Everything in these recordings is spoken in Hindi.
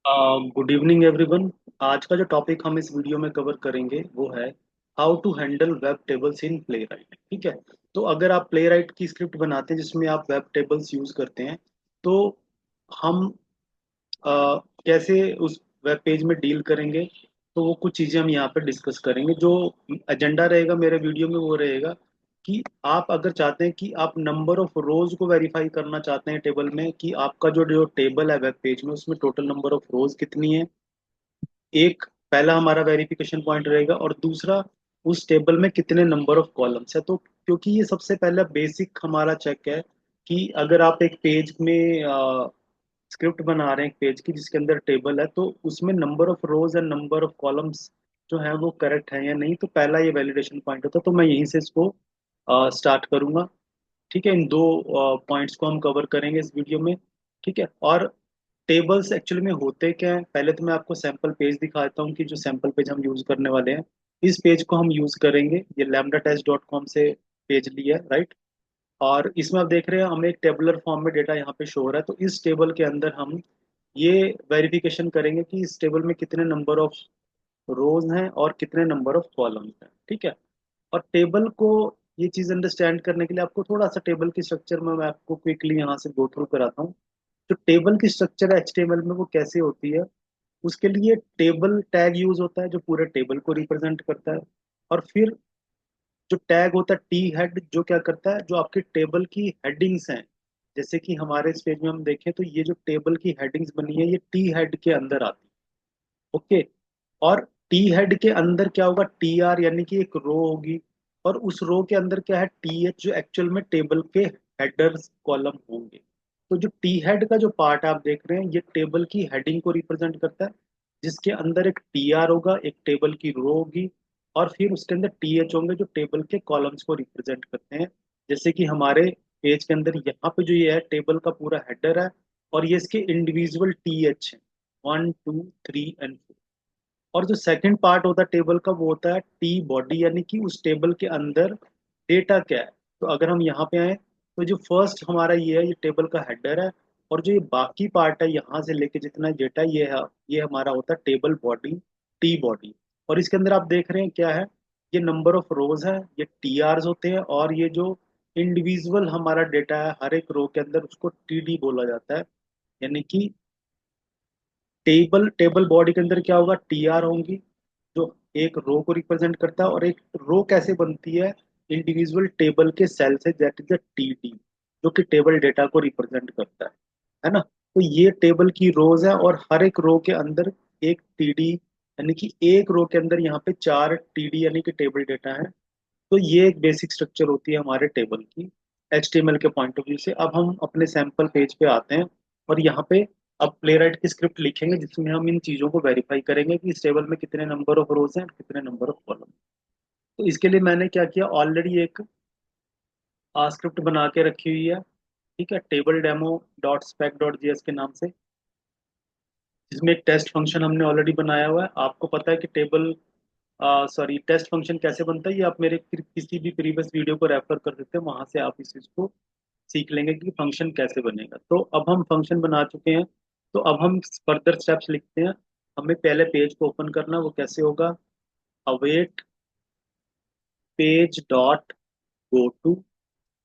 Good evening everyone. आज का जो टॉपिक हम इस वीडियो में कवर करेंगे वो है how to handle web tables in Playwright. ठीक है। तो अगर आप प्लेराइट की स्क्रिप्ट बनाते हैं जिसमें आप वेब टेबल्स यूज करते हैं, तो हम कैसे उस वेब पेज में डील करेंगे, तो वो कुछ चीज़ें हम यहाँ पे डिस्कस करेंगे। जो एजेंडा रहेगा मेरे वीडियो में वो रहेगा कि आप अगर चाहते हैं कि आप नंबर ऑफ रोज को वेरीफाई करना चाहते हैं टेबल में, कि आपका जो जो टेबल है वेब पेज में उसमें टोटल नंबर ऑफ रोज कितनी है, एक पहला हमारा वेरिफिकेशन पॉइंट रहेगा। और दूसरा, उस टेबल में कितने नंबर ऑफ कॉलम्स है। तो क्योंकि ये सबसे पहला बेसिक हमारा चेक है कि अगर आप एक पेज में स्क्रिप्ट बना रहे हैं एक पेज की जिसके अंदर टेबल है, तो उसमें number of rose and number of columns जो है वो करेक्ट है या नहीं। तो पहला ये वैलिडेशन पॉइंट होता है, तो मैं यहीं से इसको स्टार्ट करूंगा। ठीक है, इन दो पॉइंट्स को हम कवर करेंगे इस वीडियो में। ठीक है। और टेबल्स एक्चुअली में होते क्या हैं, पहले तो मैं आपको सैंपल पेज दिखाता हूँ कि जो सैंपल पेज हम यूज करने वाले हैं, इस पेज को हम यूज करेंगे। ये lambda-test.com से पेज लिया है, राइट। और इसमें आप देख रहे हैं हमें एक टेबुलर फॉर्म में डेटा यहाँ पे शो हो रहा है। तो इस टेबल के अंदर हम ये वेरिफिकेशन करेंगे कि इस टेबल में कितने नंबर ऑफ रोज हैं और कितने नंबर ऑफ कॉलम्स हैं। ठीक है। और टेबल को, ये चीज अंडरस्टैंड करने के लिए आपको थोड़ा सा टेबल की स्ट्रक्चर में मैं आपको क्विकली यहाँ से गो थ्रू कराता हूँ। जो टेबल की स्ट्रक्चर है एचटीएमएल में वो कैसे होती है। उसके लिए टेबल टैग यूज होता है जो पूरे टेबल को रिप्रेजेंट करता है। और फिर जो टैग होता है टी हेड, जो क्या करता है, जो आपके टेबल की हेडिंग्स हैं, जैसे कि हमारे इस पेज में हम देखें तो ये जो टेबल की हेडिंग्स बनी है ये टी हेड के अंदर आती है। ओके। और टी हेड के अंदर क्या होगा, टी आर यानी कि एक रो होगी। और उस रो के अंदर क्या है, टी एच, जो एक्चुअल में टेबल के हेडर्स कॉलम होंगे। तो जो टी हेड का जो पार्ट आप देख रहे हैं ये टेबल की हेडिंग को रिप्रेजेंट करता है, जिसके अंदर एक टी आर होगा, एक टेबल की रो होगी। और फिर उसके अंदर टी एच होंगे जो टेबल के कॉलम्स को रिप्रेजेंट करते हैं। जैसे कि हमारे पेज के अंदर यहाँ पे जो ये है टेबल का पूरा हेडर है, और ये इसके इंडिविजुअल टी एच है, 1 2 3 एंड 4। और जो सेकंड पार्ट होता है टेबल का वो होता है टी बॉडी, यानी कि उस टेबल के अंदर डेटा क्या है। तो अगर हम यहाँ पे आए तो जो फर्स्ट हमारा ये है, ये टेबल का हेडर है। और जो ये बाकी पार्ट है यहाँ से लेके जितना डेटा ये है, ये हमारा होता है टेबल बॉडी, टी बॉडी। और इसके अंदर आप देख रहे हैं क्या है, ये नंबर ऑफ रोज है, ये टी आर्स होते हैं। और ये जो इंडिविजुअल हमारा डेटा है हर एक रो के अंदर उसको टी डी बोला जाता है। यानी कि टेबल टेबल बॉडी के अंदर क्या होगा, टी आर होंगी जो एक रो को रिप्रेजेंट करता है। और एक रो कैसे बनती है, इंडिविजुअल टेबल के सेल से, that is the T D, जो कि टेबल डेटा को रिप्रेजेंट करता है ना। तो ये टेबल की रोज है और हर एक रो के अंदर एक टीडी, यानी कि एक रो के अंदर यहाँ पे 4 टीडी यानी कि टेबल डेटा है। तो ये एक बेसिक स्ट्रक्चर होती है हमारे टेबल की एचटीएमएल के पॉइंट ऑफ व्यू से। अब हम अपने सैंपल पेज पे आते हैं और यहाँ पे अब प्लेराइट की स्क्रिप्ट लिखेंगे जिसमें हम इन चीज़ों को वेरीफाई करेंगे कि इस टेबल में कितने नंबर ऑफ रोज हैं और कितने नंबर ऑफ कॉलम। तो इसके लिए मैंने क्या किया, ऑलरेडी एक स्क्रिप्ट बना के रखी हुई है। ठीक है, table demo dot spec dot JS के नाम से, जिसमें एक टेस्ट फंक्शन हमने ऑलरेडी बनाया हुआ है। आपको पता है कि टेबल, सॉरी, टेस्ट फंक्शन कैसे बनता है, ये आप मेरे किसी भी प्रीवियस वीडियो को रेफर कर सकते हैं, वहां से आप इस चीज को सीख लेंगे कि फंक्शन कैसे बनेगा। तो अब हम फंक्शन बना चुके हैं, तो अब हम फर्दर स्टेप्स लिखते हैं। हमें पहले पेज को ओपन करना, वो कैसे होगा, await page dot go to,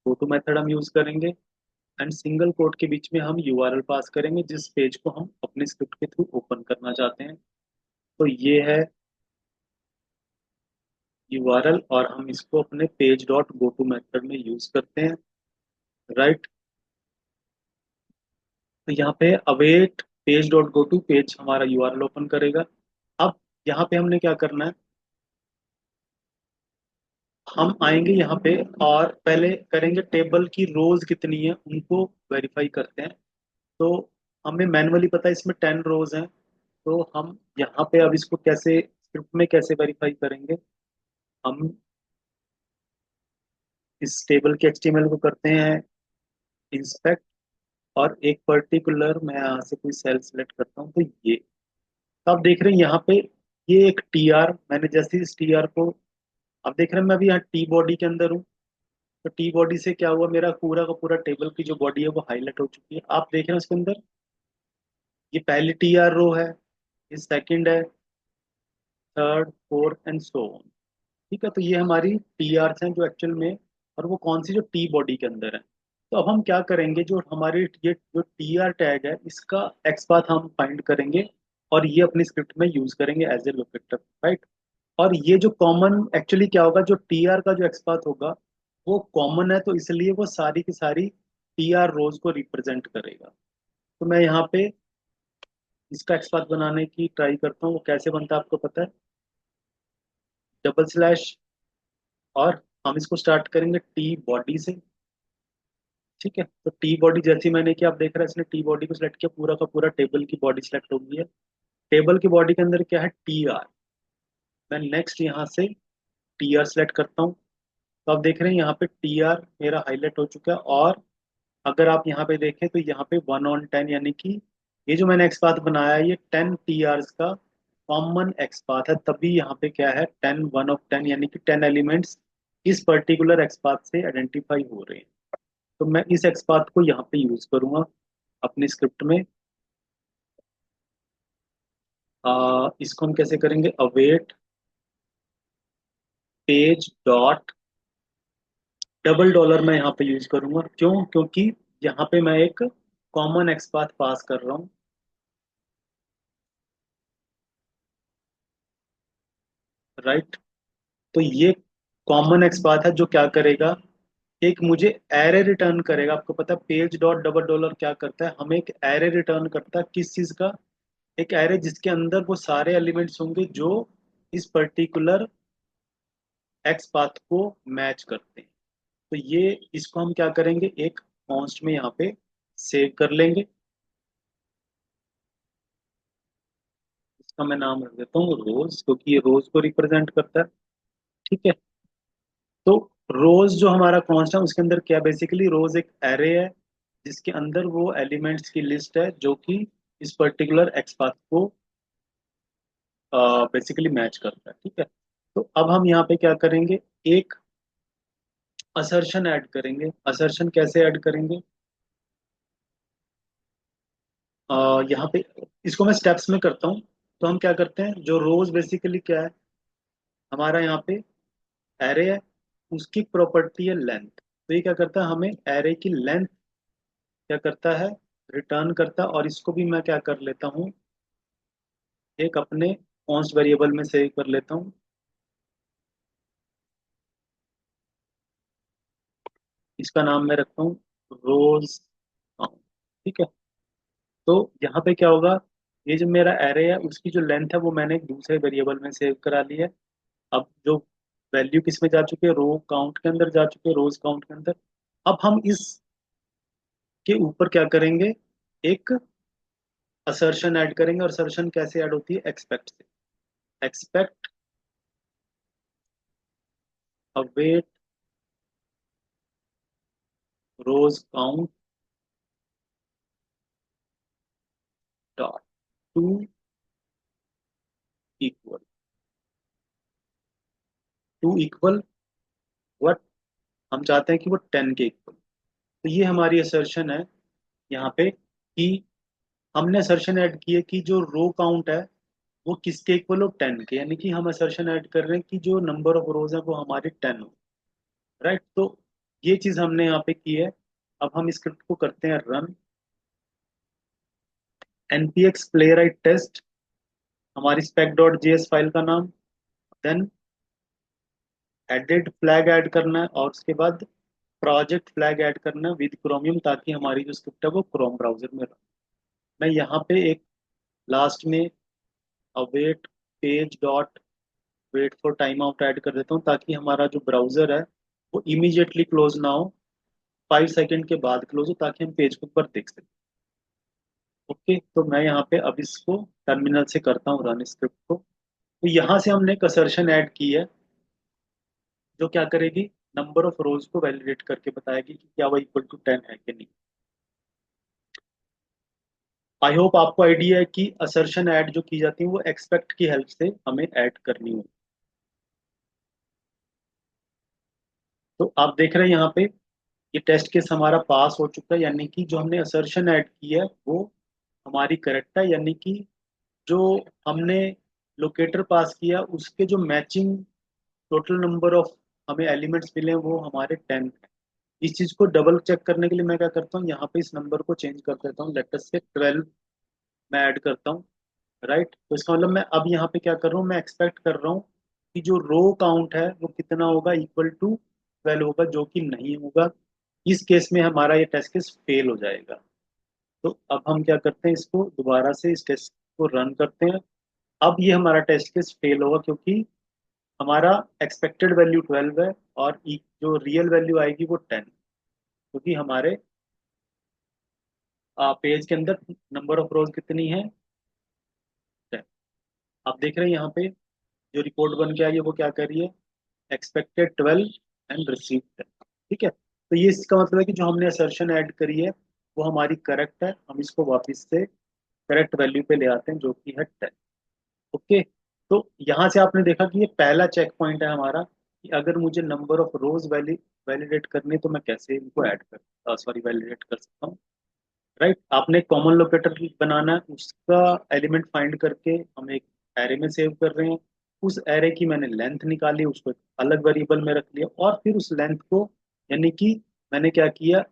go to method हम यूज करेंगे। एंड सिंगल कोट के बीच में हम यूआरएल पास करेंगे जिस पेज को हम अपने स्क्रिप्ट के थ्रू ओपन करना चाहते हैं। तो ये है यूआरएल, और हम इसको अपने page dot go to method में यूज करते हैं, राइट। तो यहाँ पे await page dot go to, page हमारा यूआरएल ओपन करेगा। अब यहाँ पे हमने क्या करना है, हम आएंगे यहाँ पे और पहले करेंगे टेबल की रोज कितनी है उनको वेरीफाई करते हैं। तो हमें मैनुअली पता है इसमें 10 रोज हैं। तो हम यहाँ पे अब इसको कैसे स्क्रिप्ट में कैसे वेरीफाई करेंगे, हम इस टेबल के एचटीएमएल को करते हैं इंस्पेक्ट। और एक पर्टिकुलर मैं यहाँ से कोई सेल सेलेक्ट करता हूँ, तो ये, तो आप देख रहे हैं यहाँ पे ये एक टी आर, मैंने जैसे ही इस टी आर को, आप देख रहे हैं मैं अभी यहाँ टी बॉडी के अंदर हूँ। तो टी बॉडी से क्या हुआ, मेरा पूरा का पूरा टेबल की जो बॉडी है वो हाईलाइट हो चुकी है, आप देख रहे हैं उसके अंदर। ये पहली टी आर रो है, ये सेकंड है, third, fourth and so on. ठीक है, तो ये हमारी टी आर्स हैं जो एक्चुअल में, और वो कौन सी, जो टी बॉडी के अंदर है। तो अब हम क्या करेंगे, जो हमारी ये जो टी आर टैग है इसका एक्स पाथ हम फाइंड करेंगे, और ये अपनी स्क्रिप्ट में यूज करेंगे एज ए लोकेटर, राइट। और ये जो कॉमन एक्चुअली क्या होगा, जो टी आर का जो एक्स पाथ होगा वो कॉमन है, तो इसलिए वो सारी की सारी टी आर रोज को रिप्रेजेंट करेगा। तो मैं यहाँ पे इसका एक्स पाथ बनाने की ट्राई करता हूँ, वो कैसे बनता है आपको पता है, डबल स्लैश, और हम इसको स्टार्ट करेंगे टी बॉडी से। ठीक है, तो टी बॉडी जैसी मैंने किया, आप देख रहे हैं इसने टी बॉडी को सिलेक्ट किया, पूरा का पूरा टेबल की बॉडी सिलेक्ट हो गई है। टेबल की बॉडी के अंदर क्या है, टी आर। मैं नेक्स्ट यहाँ से टी आर सेलेक्ट करता हूँ। तो आप देख रहे हैं यहाँ पे टी आर मेरा हाईलाइट हो चुका है, और अगर आप यहाँ पे देखें तो यहाँ पे 1/10, यानी कि ये जो मैंने एक्स पाथ बनाया है ये 10 TRs का कॉमन एक्स पाथ है, तभी यहाँ पे क्या है 10 1/10, यानी कि 10 एलिमेंट्स इस पर्टिकुलर एक्स पाथ से आइडेंटिफाई हो रहे हैं। तो मैं इस एक्स पाथ को यहाँ पे यूज करूंगा अपनी स्क्रिप्ट में। इसको हम कैसे करेंगे, await page dot double dollar मैं यहाँ पे यूज करूंगा, क्यों, क्योंकि यहाँ पे मैं एक कॉमन एक्स पाथ पास कर रहा हूँ, राइट। तो ये कॉमन एक्स पाथ है जो क्या करेगा, एक मुझे एरे रिटर्न करेगा। आपको पता है पेज डॉट डबल डॉलर क्या करता है, हमें एक एरे रिटर्न करता है, किस चीज का, एक एरे जिसके अंदर वो सारे एलिमेंट्स होंगे जो इस पर्टिकुलर एक्स पाथ को मैच करते हैं। तो ये इसको हम क्या करेंगे, एक कॉन्स्ट में यहाँ पे सेव कर लेंगे। इसका मैं नाम रख देता हूँ रोज, क्योंकि ये रोज को रिप्रेजेंट करता है। ठीक है, तो रोज जो हमारा कॉन्स्ट है उसके अंदर क्या, बेसिकली रोज एक एरे है जिसके अंदर वो एलिमेंट्स की लिस्ट है जो कि इस पर्टिकुलर एक्स पाथ को बेसिकली मैच करता है। ठीक है, तो अब हम यहाँ पे क्या करेंगे, एक असर्शन ऐड करेंगे। असर्शन कैसे ऐड करेंगे, यहाँ पे इसको मैं स्टेप्स में करता हूँ। तो हम क्या करते हैं, जो रोज बेसिकली क्या है, हमारा यहाँ पे एरे है, उसकी प्रॉपर्टी है लेंथ। तो ये क्या करता है, हमें एरे की लेंथ क्या करता है, रिटर्न करता है, और इसको भी मैं क्या कर लेता हूँ, एक अपने कॉन्स्ट वेरिएबल में सेव कर लेता हूँ। इसका नाम मैं रखता हूँ रोज काउंट। ठीक है, तो यहाँ पे क्या होगा, ये जो मेरा एरे है उसकी जो लेंथ है वो मैंने एक दूसरे वेरिएबल में सेव करा ली है। अब जो वैल्यू किस में जा चुकी है, रो काउंट के अंदर जा चुकी है, रोज काउंट के अंदर। अब हम इस के ऊपर क्या करेंगे, एक असर्शन ऐड करेंगे, और असर्शन कैसे ऐड होती है, एक्सपेक्ट से। Expect await rows count dot to equal to equal what, हम चाहते हैं कि वो 10 के इक्वल। तो ये हमारी असर्शन है यहाँ पे, कि हमने असर्शन ऐड की है कि जो रो काउंट है वो किसके इक्वल हो, 10 के, यानी कि हम असर्शन ऐड कर रहे हैं कि जो नंबर ऑफ रोज है वो हमारे 10 हो, राइट। तो ये चीज हमने यहाँ पे की है। अब हम स्क्रिप्ट को करते हैं run. npx Playwright test, हमारी spec डॉट जेएस फाइल का नाम, देन एडिट फ्लैग ऐड करना है, और उसके बाद प्रोजेक्ट फ्लैग ऐड करना है विद क्रोमियम, ताकि हमारी जो स्क्रिप्ट है वो क्रोम ब्राउजर में रहे। मैं यहाँ पे एक लास्ट में await page dot wait for timeout add कर देता हूँ, ताकि हमारा जो ब्राउजर है वो इमीडिएटली क्लोज ना हो, 5 सेकंड के बाद क्लोज हो, ताकि हम पेज को ऊपर देख सकें। ओके, तो मैं यहाँ पे अब इसको टर्मिनल से करता हूँ रन स्क्रिप्ट को। तो यहाँ से हमने एक असर्शन ऐड की है जो क्या करेगी, नंबर ऑफ रोज को वैलिडेट करके बताएगी कि क्या वो इक्वल टू 10 है कि नहीं। आई होप आपको आइडिया है कि असर्शन ऐड जो की जाती है वो एक्सपेक्ट की हेल्प से हमें ऐड करनी हो। तो आप देख रहे हैं यहाँ पे ये टेस्ट केस हमारा पास हो चुका है, यानी कि जो हमने असर्शन ऐड की है वो हमारी करेक्ट है, यानी कि जो हमने लोकेटर पास किया उसके जो मैचिंग टोटल नंबर ऑफ हमें एलिमेंट्स मिले हैं वो हमारे 10 है। इस चीज को डबल चेक करने के लिए मैं क्या करता हूँ, यहाँ पे इस नंबर को चेंज कर देता हूँ, लेटर से 12 मैं ऐड करता हूँ। राइट, तो इसका मतलब मैं अब यहाँ पे क्या कर रहा हूँ, मैं एक्सपेक्ट कर रहा हूँ कि जो रो काउंट है वो कितना होगा, इक्वल टू 12 होगा, जो कि नहीं होगा। इस केस में हमारा ये टेस्ट केस फेल हो जाएगा। तो अब हम क्या करते हैं, इसको दोबारा से इस टेस्ट को रन करते हैं। अब ये हमारा टेस्ट केस फेल होगा, क्योंकि हमारा एक्सपेक्टेड वैल्यू 12 है और जो रियल वैल्यू आएगी वो 10, क्योंकि हमारे पेज के अंदर नंबर ऑफ रोज कितनी है, 10। आप देख रहे हैं यहाँ पे जो रिपोर्ट बन के आई है वो क्या कर रही है, एक्सपेक्टेड 12 एंड रिसीव 10। ठीक है, तो ये इसका मतलब है कि जो हमने असर्शन ऐड करी है वो हमारी करेक्ट है। हम इसको वापस से करेक्ट वैल्यू पे ले आते हैं, जो कि है 10। ओके, तो यहाँ से आपने देखा कि ये पहला चेक पॉइंट है हमारा, कि अगर मुझे नंबर ऑफ रोज वैलिडेट करने तो मैं कैसे इनको ऐड कर सॉरी वैलिडेट कर सकता हूँ। राइट, आपने कॉमन लोकेटर बनाना है, उसका एलिमेंट फाइंड करके हम एक एरे में सेव कर रहे हैं। उस एरे की मैंने लेंथ निकाली, उसको एक अलग वेरिएबल में रख लिया, और फिर उस लेंथ को, यानी कि मैंने क्या किया,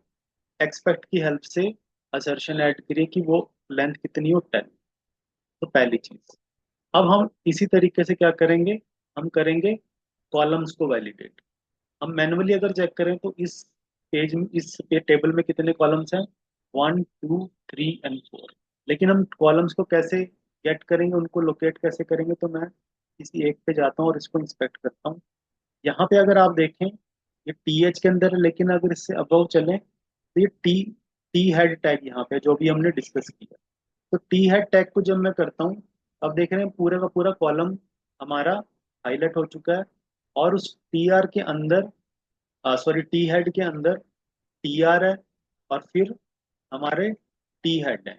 एक्सपेक्ट की हेल्प से असर्शन ऐड करिए कि वो लेंथ कितनी हो, 10। तो पहली चीज, अब हम इसी तरीके से क्या करेंगे, हम करेंगे कॉलम्स को वैलिडेट। हम मैनुअली अगर चेक करें तो इस पेज में, इस टेबल में कितने कॉलम्स हैं, 1 2 3 एंड 4। लेकिन हम कॉलम्स को कैसे गेट करेंगे, उनको लोकेट कैसे करेंगे, तो मैं किसी एक पे जाता हूँ और इसको इंस्पेक्ट करता हूँ। यहाँ पे अगर आप देखें ये टी एच के अंदर है, लेकिन अगर इससे अबव चलें तो ये टी टी हेड टैग यहाँ पे जो भी हमने डिस्कस किया। तो टी हेड टैग को जब मैं करता हूँ, अब देख रहे हैं पूरे का पूरा कॉलम हमारा हाईलाइट हो चुका है, और उस टी आर के अंदर, सॉरी टी हेड के अंदर टी आर है, और फिर हमारे टी हेड है,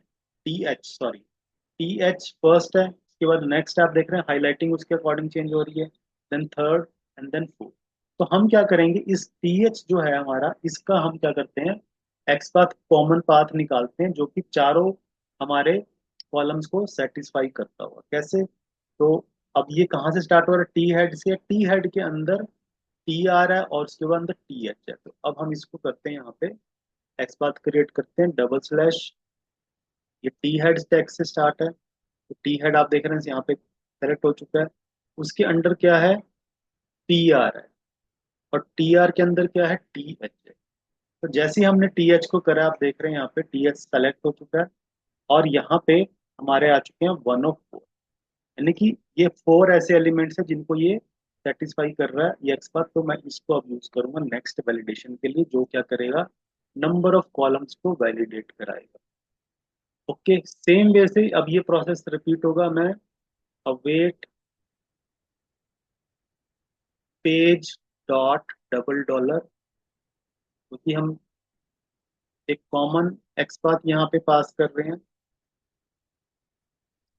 T H sorry T H first है, उसके बाद नेक्स्ट आप देख रहे हैं हाईलाइटिंग उसके अकॉर्डिंग चेंज हो रही है, then third and then fourth. तो हम क्या करेंगे, इस टी एच जो है हमारा, इसका हम क्या करते हैं, एक्स पाथ कॉमन पाथ निकालते हैं, जो कि चारों हमारे कॉलम्स को सेटिस्फाई करता हुआ। कैसे, तो अब ये कहाँ से स्टार्ट हो रहा है, टी हेड से। टी हेड के अंदर टी आर है और उसके बाद अंदर टी एच है। तो अब हम इसको करते हैं, यहाँ पे एक्स पाथ क्रिएट करते हैं, डबल स्लैश, ये टी हेड टैग से स्टार्ट है। तो टी हेड आप देख रहे हैं यहाँ पे सेलेक्ट हो चुका है। उसके अंडर क्या है, टी आर है, और टी आर के अंदर क्या है, टी एच है। तो जैसे ही हमने टी एच को करा, आप देख रहे हैं यहाँ पे टी एच सेलेक्ट हो चुका है, और यहाँ पे हमारे आ चुके हैं 1 ऑफ 4, यानी कि ये 4 ऐसे एलिमेंट्स हैं जिनको ये सेटिस्फाई कर रहा है ये एक्स बार। तो मैं इसको अब यूज करूंगा नेक्स्ट वैलिडेशन के लिए, जो क्या करेगा, नंबर ऑफ कॉलम्स को वैलिडेट कराएगा। ओके, सेम वे से अब ये प्रोसेस रिपीट होगा। मैं await page dot double dollar, क्योंकि हम एक कॉमन एक्स पाथ यहाँ पे पास कर रहे हैं।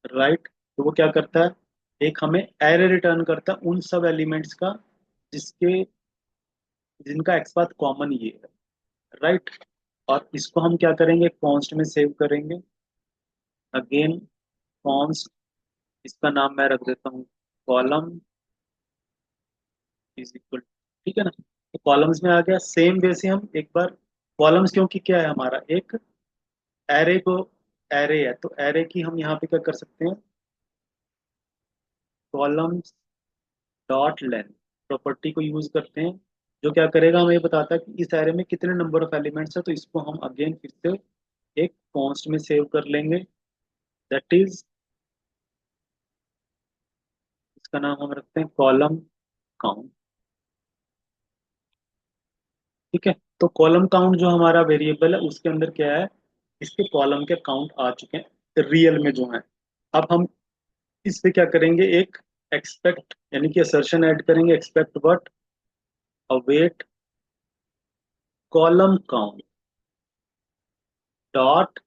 राइट, तो वो क्या करता है, एक हमें एरे रिटर्न करता है उन सब एलिमेंट्स का जिसके जिनका एक्स पाथ कॉमन ये है। राइट, और इसको हम क्या करेंगे, कॉन्स्ट में सेव करेंगे। अगेन कॉन्स्ट, इसका नाम मैं रख देता हूँ कॉलम इज इक्वल, ठीक है ना। तो कॉलम्स में आ गया। सेम वे से हम एक बार कॉलम्स, क्योंकि क्या है हमारा एक एरे को, एरे है तो एरे की हम यहाँ पे क्या कर सकते हैं, कॉलम्स डॉट लेंथ प्रॉपर्टी को यूज करते हैं, जो क्या करेगा, हमें ये बताता है कि इस एरे में कितने नंबर ऑफ एलिमेंट्स है। तो इसको हम अगेन फिर से एक कॉन्स्ट में सेव कर लेंगे, दैट इज, इसका नाम हम रखते हैं कॉलम काउंट। ठीक है, तो कॉलम काउंट जो हमारा वेरिएबल है उसके अंदर क्या है, इसके कॉलम के काउंट आ चुके हैं रियल में जो है। अब हम इस पे क्या करेंगे, एक एक्सपेक्ट यानी कि असर्शन ऐड करेंगे, expect what, await column count dot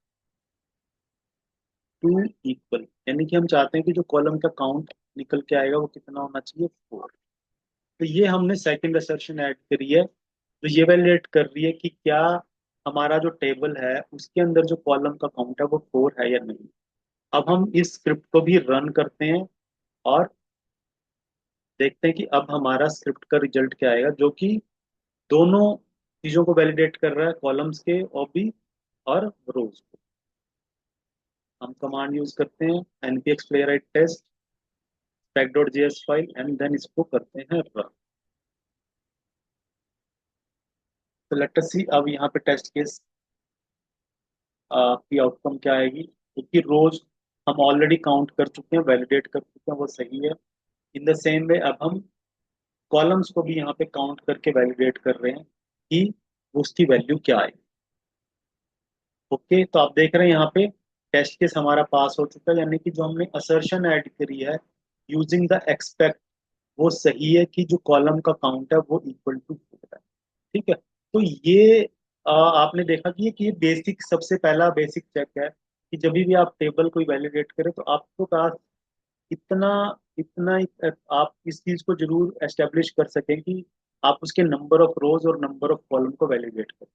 to equal, यानी कि हम चाहते हैं कि जो कॉलम का काउंट निकल के आएगा वो कितना होना चाहिए, 4। तो ये हमने सेकंड असर्शन ऐड करी है, तो ये वैलिडेट कर रही है कि क्या हमारा जो टेबल है उसके अंदर जो कॉलम का काउंट है वो 4 है या नहीं। अब हम इस स्क्रिप्ट को भी रन करते हैं और देखते हैं कि अब हमारा स्क्रिप्ट का रिजल्ट क्या आएगा, जो कि दोनों चीजों को वैलिडेट कर रहा है, कॉलम्स के और भी और रोज को। हम कमांड यूज करते हैं npx playwright test spec.js file and then इसको करते हैं रन। तो लेट अस सी अब यहाँ पे टेस्ट केस की आउटकम क्या आएगी, क्योंकि रोज हम ऑलरेडी काउंट कर चुके हैं, वैलिडेट कर चुके हैं, वो सही है। इन द सेम वे अब हम कॉलम्स को भी यहाँ पे काउंट करके वैलिडेट कर रहे हैं कि उसकी वैल्यू क्या है। ओके, तो आप देख रहे हैं यहाँ पे टेस्ट केस हमारा पास हो चुका है, यानी कि जो हमने असर्शन ऐड करी है यूजिंग द एक्सपेक्ट, वो सही है कि जो कॉलम का काउंट है वो इक्वल टू 4 है। ठीक है, तो ये आपने देखा कि ये बेसिक, सबसे पहला बेसिक चेक है कि जब भी आप टेबल कोई वैलिडेट करें तो आपको पास इतना इतना आप इस चीज को जरूर एस्टेब्लिश कर सकें कि आप उसके नंबर ऑफ रोज और नंबर ऑफ कॉलम को वैलिडेट करें।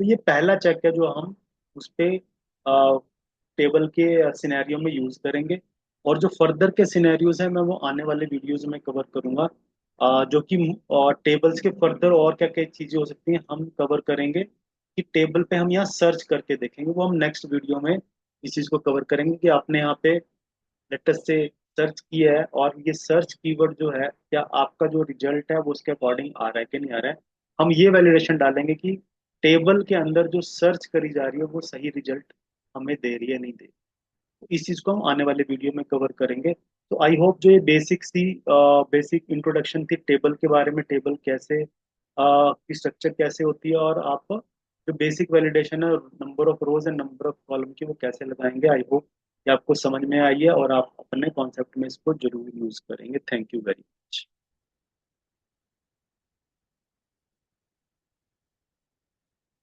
तो ये पहला चेक है जो हम उस पे टेबल के सिनेरियो में यूज करेंगे। और जो फर्दर के सिनेरियोज हैं मैं वो आने वाले वीडियोज में कवर करूंगा, जो कि टेबल्स के फर्दर और क्या क्या चीजें हो सकती हैं हम कवर करेंगे, कि टेबल पे हम यहाँ सर्च करके देखेंगे, वो हम नेक्स्ट वीडियो में इस चीज को कवर करेंगे कि आपने यहाँ पे लेटेस्ट से सर्च किया है और ये सर्च कीवर्ड जो है क्या आपका जो रिजल्ट है वो उसके अकॉर्डिंग आ रहा है कि नहीं आ रहा है। हम ये वैलिडेशन डालेंगे कि टेबल के अंदर जो सर्च करी जा रही है वो सही रिजल्ट हमें दे रही है नहीं दे रही। तो इस चीज को हम आने वाले वीडियो में कवर करेंगे। तो आई होप जो ये बेसिक इंट्रोडक्शन थी टेबल के बारे में, टेबल कैसे की स्ट्रक्चर कैसे होती है, और आप जो बेसिक वैलिडेशन है number of rose and number of column की वो कैसे लगाएंगे, आई होप कि आपको समझ में आई है और आप अपने कॉन्सेप्ट में इसको जरूर यूज करेंगे। Thank you very